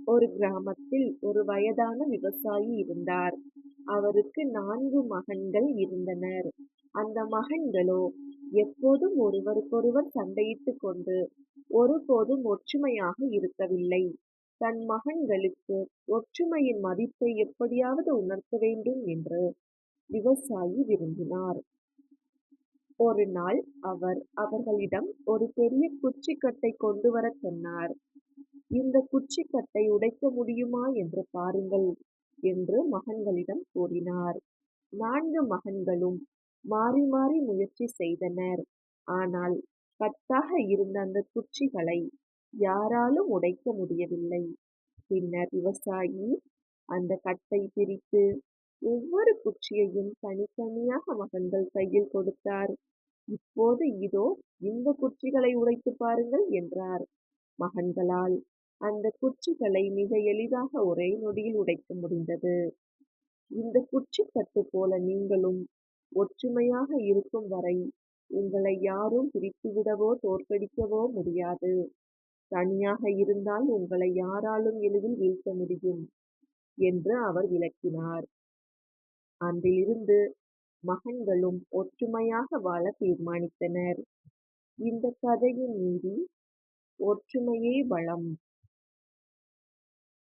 ஒரு கிராமத்தில் ஒரு வயதான விவசாயி இருந்தார். அவருக்கு 4 மகன்கள் இருந்தனர். அந்த மகன்களோ எப்போதும் ஒருவருக்கொருவர் சண்டையிட்டுக் கொண்டு ஒருபோதும் ஒற்றுமையாக இருக்கவில்லை. தன் மகன்களுக்கு ஒற்றுமையின் மதிப்பை எப்படியாவது உணர்த்த வேண்டும் என்று விவசாயி விரும்பினார். ஒரு நாள் அவர் அவர்களிடம் ஒரு பெரிய குச்சிக்கட்டை கொண்டு வரச் சொன்னார். இந்த குச்சிக்கட்டை உடைக்க முடியுமா என்று பாருங்கள் என்று மகன்களிடம் கூறினார். 4 மகன்களும் மாறி மாறி முயற்சி செய்தனர். ஆனால் கட்டாக இருந்த அந்த குச்சிகளை யாராலும் உடைக்க முடியவில்லை. பின்னர் விவசாயி அந்த கட்டை பிரித்து ஒவ்வொரு குச்சியையும் தனித்தனியாக மகன்கள் கையில் கொடுத்தார். இப்போது இதோ இந்த குச்சிகளை உடைத்துப் பாருங்கள் என்றார். மகன்களால் அந்த குச்சிகளை மிக எளிதாக ஒரே நொடியில் உடைக்க முடிந்தது. இந்த குச்சிக்கட்டு போல நீங்களும் ஒற்றுமையாக இருக்கும் வரை உங்களை யாரும் பிரித்துவிடவோ தோற்கடிக்கவோ முடியாது. தனியாக இருந்தால் உங்களை யாராலும் எளிதில் வீழ்த்த முடியும் என்று அவர் விளக்கினார். அன்றிலிருந்து மகன்களும் ஒற்றுமையாக வாழ தீர்மானித்தனர். இந்த கதையின் நீதி: ஒற்றுமையே பலம்.